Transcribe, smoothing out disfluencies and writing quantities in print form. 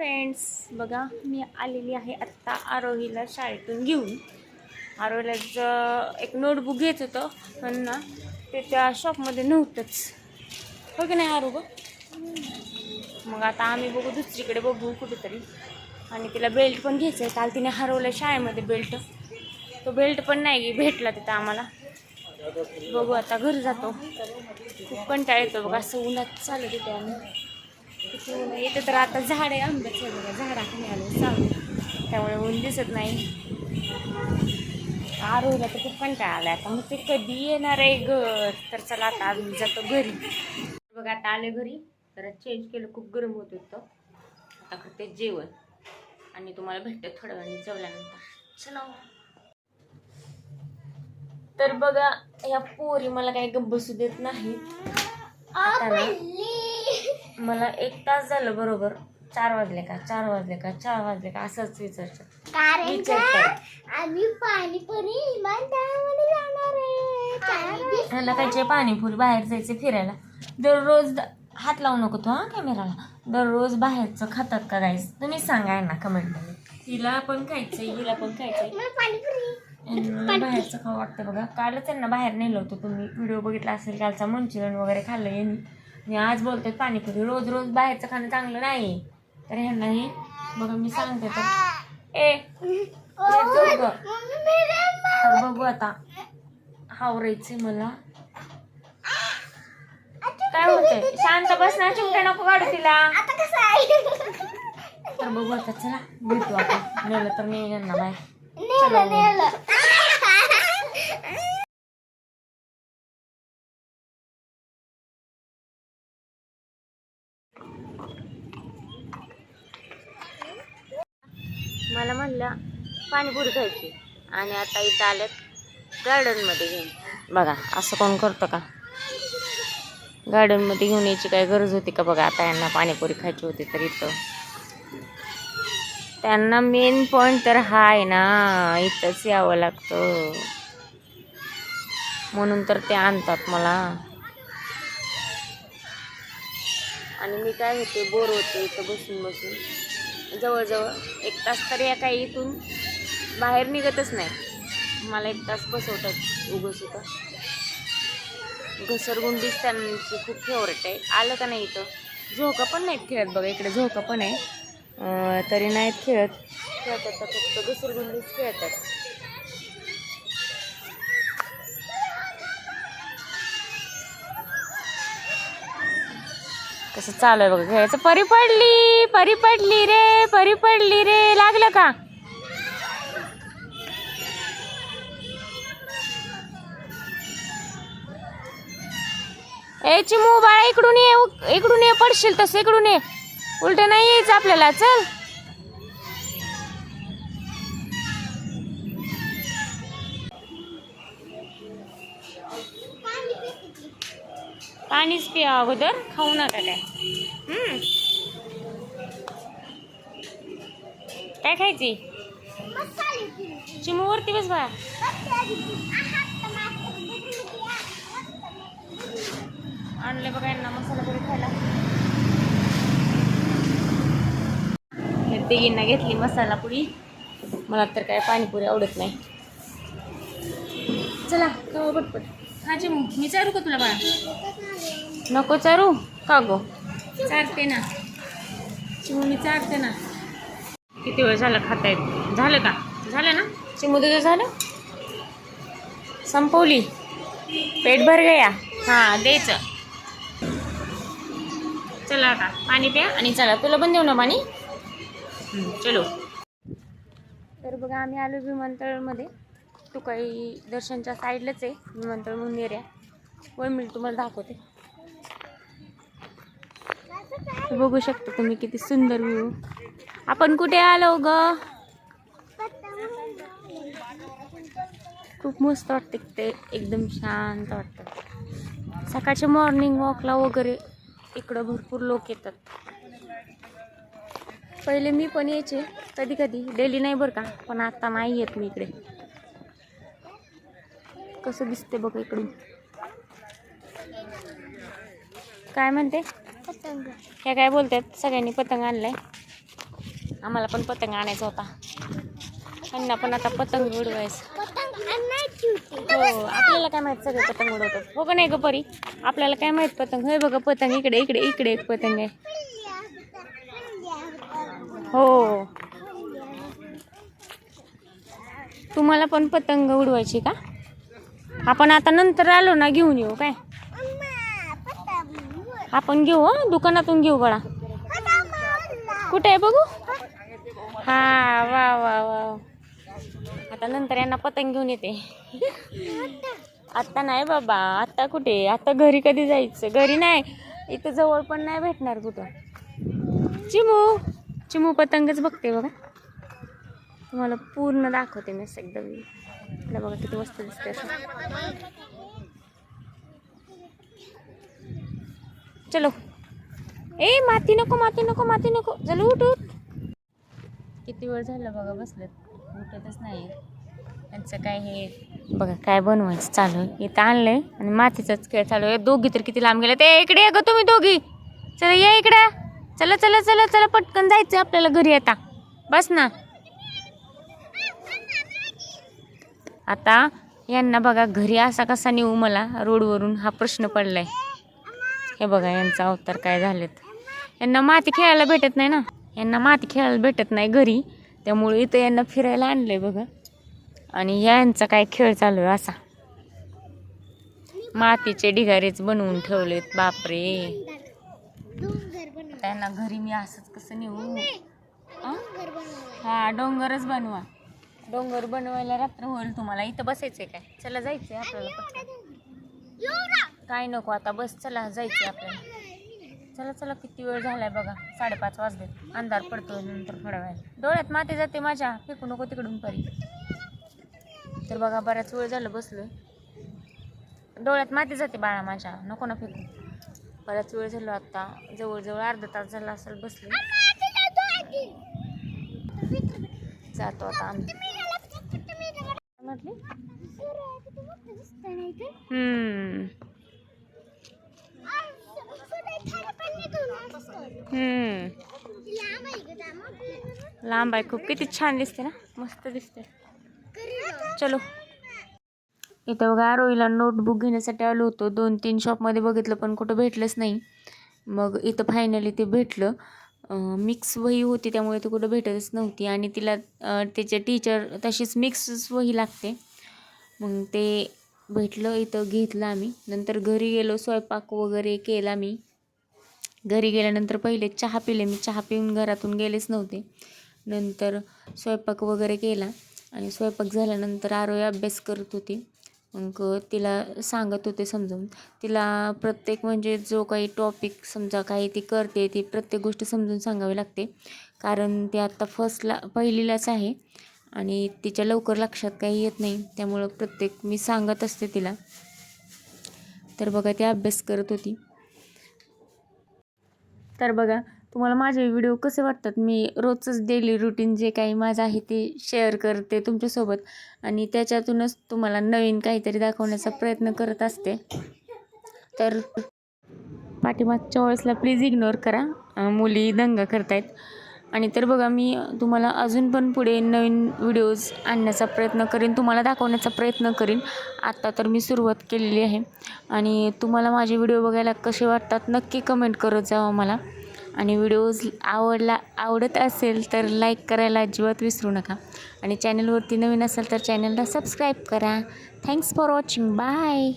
Friends बघा, मी आलेली आहे आत्ता आरोहीला शाळेतून घेऊन. आरोहीला एक नोटबुक घ्यायचं होतं पण ना ते त्या शॉपमध्ये नव्हतंच, हो की नाही आरो ग? मग आता आम्ही बघू, दुसरीकडे बघू कुठेतरी. आणि तिला बेल्ट पण घ्यायचं आहे. काल तिने हरवलं शाळेमध्ये बेल्ट, तो बेल्ट पण नाही भेटला तिथं आम्हाला. बघू आता घरी जातो. खूप कंटाळा येतो बघा, असं उन्हात चालू तिथे आम्ही. किती ऊन येतं तर आता झाड आहे आंब्याचं बघा, झाडाखाली आलो चालू, त्यामुळे ऊन दिसत नाही. आरोहीला तर खूप कंटाळा आला आता. मग ते कधी येणार आहे घर? तर चला आता आम्ही जातो घरी. बघा आता आले घरी, जरा चेंज केलं, खूप गरम होत होतं. आता करते जेवण आणि तुम्हाला भेटते थोड्या वेळाने जेवल्यानंतर. चला. तर बघा या पोरी मला काही गप्प बसू देत नाही. आता ना मला 1 तास झालं बरोबर, 4 वाजले का 4 वाजले का 4 वाजले का असंच विचारतात. आम्ही पाणीपुरी जाणार आहे. ह्याला कायचे पाणीपुरी, बाहेर जायचे फिरायला. दररोज हात लावू नको तो, हा कॅमेराला. दररोज बाहेरचं खातात का गाईस? तुम्ही सांगाय ना कमेंटमध्ये. हिला पण खायचंय, हिला पण खायचंय. बाहेरचं खावं वाटतं बघा. कालच त्यांना बाहेर नेलं होतं, तुम्ही व्हिडिओ बघितला असेल कालचा. मंचुरियन वगैरे खाल्लं यांनी. मी आज बोलते पाणीपुरी. रोज रोज बाहेरचं खाणं चांगलं नाही. तर ह्यांनाही बघा मी सांगते तर बघू आता हावरायचे मला. काय होतंय? शांत बस ना, चिमट्या नको काढू तिला. तर बघू आता, चला भेटू आपण. नेलं तर नाही यांना बाहेर. मला म्हणलं पाणीपुरी खायची आणि आता इथं आल्यात गार्डनमध्ये घेऊन. बघा असं कोण करतं का? गार्डनमध्ये घेऊन यायची काय गरज होती का? बघा आता यांना पाणीपुरी खायची होती तर इथं त्यांना मेन पॉईंट तर हा आहे ना, इथंच यावं लागतं म्हणून तर ते आणतात मला. आणि मी काय होते, बोर होते इथं बसून बसून. जवळजवळ 1 तास तरी या काही इथून बाहेर निघतच नाही. मला 1 तास बसवतात उगस इथं. घसरगुंडीच त्यांची खूप फेवरेट आहे. आलं का नाही इथं झोका पण नाहीत खेळत बघा. इकडे झोका पण आहे तरी नाहीत खेळतात फक्त घसरगुंडीच खेळतात. कसं चालू आहे बघा खेळायचं. परी पडली रे, परी पडली रे. लागलं का? ए चिमू बाळा, इकडून ये पडशील तसं. इकडून ये, उलट नाही यायचं आपल्याला. चल पाणीच पिया अगोदर, खाऊ नका काय. काय खायची? चिमू वरती बस बाळा. आणले बघा यांना मसाला पुरी खायला. तिघींना घेतली मसाला पुरी. मला तर काय पाणीपुरी आवडत नाही. चला खाऊ पटपट. हा चिमू, मी चारू का तुला बाळा? नको चारू का गो? चारते ना चिमू, मी चारते ना. किती वेळ झालं खाता येत? झालं का? झालं ना चिमू, तुझं झालं? संपवली? पेट भर गया? हां द्यायचं. चला का पाणी प्या आणि चला, तुला पण देऊ ना पाणी. चलो. तर बघा आम्ही आलो विमानतळामध्ये. तुकाई दर्शनच्या साईडलाच आहे विमानतळ म्हणून एरिया. 1 मिनिट तुम्हाला दाखवते. बघू शकता तुम्ही किती सुंदर व्ह्यू. आपण कुठे आलो ग? खूप मस्त वाटते ते, एकदम शांत वाटतं. सकाळच्या मॉर्निंग वॉकला वगैरे इकडं भरपूर लोक येतात. पहिले मी पण यायचे कधी कधी, डेली नाही बरं का, पण आता नाही येत मी इकडे. कसं दिसते बघा इकडून. काय म्हणते? पतंग. ह्या काय बोलतात, सगळ्यांनी पतंग आणलाय. आम्हाला पण पतंग आणायचा होता. त्यांना पण आता पतंग उडवायचं. हो आपल्याला काय माहित सगळे पतंग उडवतात. हो का नाही ग परी? आपल्याला काय माहित पतंग. हे बघा पतंग इकडे इकडे इकडे एक पतंग आहे. हो तुम्हाला पण पतंग उडवायची का? आपण आता नंतर आलो ना घेऊन येऊ काय? आपण घेऊ दुकानातून घेऊ बाळा. कुठे आहे बघू? हा वा वा वा. आता नंतर यांना पतंग घेऊन येते. आता नाही बाबा. आता कुठे? आता घरी कधी जायचं? घरी नाही. इथं जवळ पण नाही भेटणार कुठं. चिमू चिमू पतंगच बघते बघा. तुम्हाला पूर्ण दाखवते मी एकदम. बघा किती मस्त दिसते. चलो. ए माती नको माती नको माती नको. चलो उठ उठ. किती वेळ झालं बघा बसलेत. उठतच नाही. त्यांचं काय हे बघा काय बनवायचं चालू आहे. इथं आणलंय आणि मातीचाच खेळ चालू आहे. दोघी तर किती लांब गेले. ते इकडे ग तुम्ही दोघी. चला या इकडे. चला चला चला चला पटकन जायचं आपल्याला घरी. आता बस ना. आता यांना बघा घरी असा कसा नेऊ मला रोडवरून हा प्रश्न पडलाय. हे बघा यांचा अवतार काय झालेत. यांना माती खेळायला भेटत नाही ना. यांना माती खेळायला भेटत नाही घरी. त्यामुळे इथं यांना फिरायला आणलंय बघा. आणि यांचा काय खेळ चालू आहे असा. मातीचे ढिगारेच बनवून ठेवलेत. बापरे. त्यांना घरी मी असंच कसं नेऊ. हा डोंगरच बनवा. डोंगर बनवायला रात्र होईल तुम्हाला. इथं बसायचंय काय? चला जायचंय आपल्याला पटकन. काय नको आता बस. चला जायचंय आपल्याला. चला चला किती वेळ झालाय बघा. 5:30 वाजले. अंधार पडतो नंतर थोड्या वेळ. डोळ्यात माती जाते माझ्या. फेकू नको तिकडून परी. तर बघा बऱ्याच वेळ झालं बसलोय. डोळ्यात माती जाते बाळा माझ्या. नको ना फेकू. बऱ्याच वेळ झालो आता. जवळजवळ अर्धा तास झाला असेल बसलो. जातो आता आम्ही. म्हटली लांब आहे खूप. किती छान दिसते ना. मस्त दिसते. चलो. इथं बघा रोईला नोटबुक घेण्यासाठी आलो होतो. 2-3 शॉपमध्ये बघितलं पण कुठं भेटलंच नाही. मग इथं फायनली ते भेटलं. मिक्स वही होती त्यामुळे ती कुठं भेटतच नव्हती. आणि तिला त्याचे टीचर तशीच मिक्स वही लागते. मग ते भेटलं. इथं घेतलं आम्ही. नंतर घरी गेलो. स्वयंपाक वगैरे केला मी. घरी गेल्यानंतर पहिले चहा पिले मी. चहा पिऊन घरातून गेलेच नव्हते. नंतर स्वयंपाक वगैरे केला. आणि स्वयंपाक झाल्यानंतर आरोही अभ्यास करत होती. मग तिला सांगत होते समजावून. तिला प्रत्येक म्हणजे जो काही टॉपिक समजा काही ती करते ती प्रत्येक गोष्ट समजून सांगावी लागते. कारण ती आत्ता पहिलीलाच आहे. आणि तिच्या लवकर लक्षात काही येत नाही. त्यामुळं प्रत्येक मी सांगत असते तिला. तर बघा ती अभ्यास करत होती. तर बघा तुम्हाला माझे व्हिडिओ कसे वाटतात. मी रोजचंच डेली रुटीन जे काही माझं आहे ते शेअर करते तुमच्यासोबत. आणि त्याच्यातूनच तुम्हाला नवीन काहीतरी दाखवण्याचा प्रयत्न करत असते. तर पाठीमागच्या वेळेसला प्लीज इग्नोर करा. मुली दंगा करतायत. आणि तर बघा मी तुम्हाला अजून पण पुढे नवीन व्हिडिओज आणण्याचा प्रयत्न करीन. तुम्हाला दाखवण्याचा प्रयत्न करीन. आत्ता तर मी सुरुवात केलेली आहे. आणि तुम्हाला माझे व्हिडिओ बघायला कसे वाटतात नक्की कमेंट करत जावा मला. आणि व्हिडिओज आवडत असेल तर लाईक करायला अजिबात विसरू नका. आणि चॅनलवरती नवीन असेल तर चॅनलला सबस्क्राईब करा. Thanks for watching. बाय.